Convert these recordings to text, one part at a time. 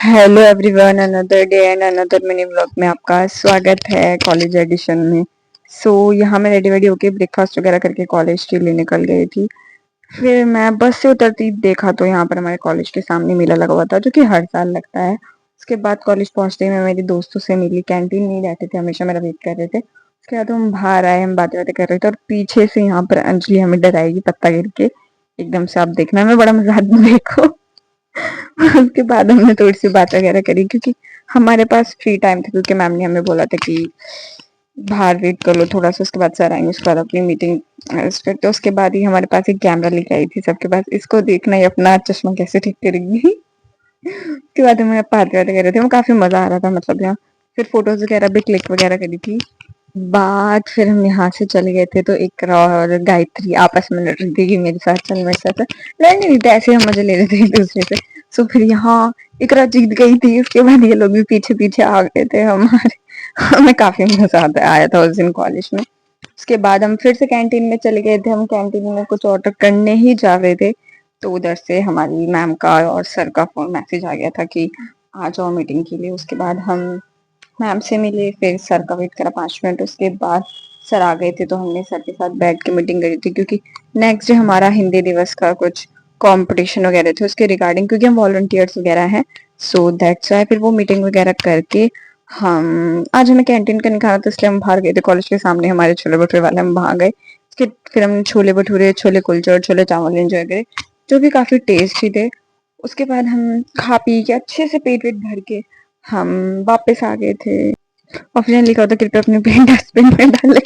Hello everyone, another day and another mini vlog में आपका स्वागत है कॉलेज एडिशन में। यहाँ मैं रेडी वेडी होके ब्रेकफास्ट वगैरह करके कॉलेज के लिए निकल गई थी। फिर मैं बस से उतरती देखा तो यहाँ पर हमारे कॉलेज के सामने मेला लगा हुआ था, जो कि हर साल लगता है। उसके बाद कॉलेज पहुंचते ही मैं मेरे दोस्तों से मिली, कैंटीन में ही रहते थे, हमेशा मेरा वेट कर रहे थे। उसके बाद हम बाहर आए, हम बातें बातें कर रहे थे और पीछे से यहाँ पर अंजलि हमें डराएगी पत्ता गिर के एकदम से। आप देखना, मैं बड़ा मजाक में देखो। उसके बाद हमने थोड़ी सी बात वगैरह करी, क्योंकि हमारे पास फ्री टाइम था, क्योंकि मैम ने हमें बोला था कि बाहर वेट कर लो थोड़ा सा, उसके बाद सर आएंगे, उसके बाद अपनी मीटिंग स्टार्ट। तो उसके बाद ही हमारे पास एक कैमरा लेके आई थी सबके पास, इसको देखना ही अपना चश्मा कैसे ठीक करेगी। उसके बाद हमें बात वगैरह कर रहे थे, वो काफी मजा आ रहा था, मतलब यहाँ फिर फोटोज वगैरह भी क्लिक वगैरह करी थी। बाद फिर हम यहाँ से चले गए थे, तो इकरा और गायत्री आपस में लड़ रही थी कि मेरे साथ चल मेरे साथ चल। लड़ नहीं रही थी, ऐसे हम मजे ले रहे थे एक दूसरे से। फिर यहाँ इकरा जीत गई थी, उसके बाद ये लोग भी पीछे पीछे आ गए थे हमारे। हमें काफी मजा आया था उस दिन कॉलेज में। उसके बाद हम फिर से कैंटीन में चले गए थे, हम कैंटीन में कुछ ऑर्डर करने ही जा रहे थे, तो उधर से हमारी मैम का और सर का फोन मैसेज आ गया था कि आ जाओ मीटिंग के लिए। उसके बाद हम मैम से मिले, फिर सर का वेट करा 5 मिनट, उसके बाद सर आ गए थे, तो हमने सर के साथ बैठ के मीटिंग करी थी, क्योंकि नेक्स्ट डे हमारा हिंदी दिवस का कुछ कंपटीशन वगैरह थे उसके रिगार्डिंग, क्योंकि हम वॉलंटियर्स वगैरह हैं। सो दैट्स वाई फिर वो मीटिंग वगैरह करके हम आज हमें कैंटीन का नहीं खाना था, इसलिए हम बाहर गए थे। कॉलेज के सामने हमारे छोले भटूरे वाले, हम वहां गए। फिर हमने छोले भटूरे, छोले कुलचे और छोले चावल एंजॉय करे, जो भी काफी टेस्टी थे। उसके बाद हम खा पी के अच्छे से पेट वेट भर के हम वापस आ गए थे। ऑप्शन लिखा होता कृपया अपने प्लेट डस्टबिन में डाले।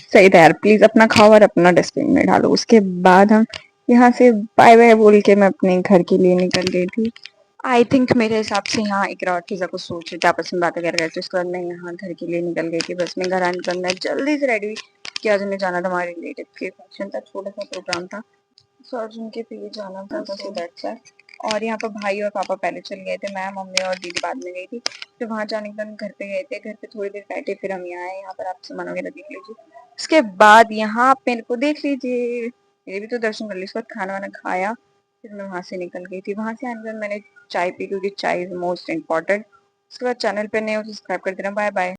सही था यार, प्लीज अपना खाओ और अपना डस्टबिन में डालो। उसके बाद हम यहाँ से बाय बाय बोल के मैं अपने घर के लिए निकल गई थी। आई थिंक मेरे हिसाब से यहाँ इकरा और चीज़ा कुछ सोच रहे थे, आपस में बातें कर रहे थे। उसके बाद मैं यहाँ घर के लिए निकल गई थी, बस में घर आने पर मैं जल्दी से रेडी हुई कि आज हमें जाना था, हमारे रिलेटिव के फंक्शन था, छोटा सा प्रोग्राम था, सो अर्जुन के लिए जाना था, सो दैट्स व्हाई। और यहाँ पर भाई और पापा पहले चल गए थे, मैं मम्मी और दीदी बाद में गई थी। फिर वहां जाने के बाद घर पे गए थे, घर पे थोड़ी देर बैठे, फिर हम यहाँ आए। यहाँ पर आप सामान वगैरह देख लीजिए। उसके बाद यहाँ आप मेरे को देख लीजिए, मेरे भी तो दर्शन कर लीजिए। उसके बाद खाना वाना खाया, फिर मैं वहां से निकल गई थी। वहां से आने के बाद मैंने चाय पी, क्योंकि चाय इज मोस्ट इम्पोर्टेंट। उसके बाद चैनल पे नए हो सब्सक्राइब कर देना। Bye bye.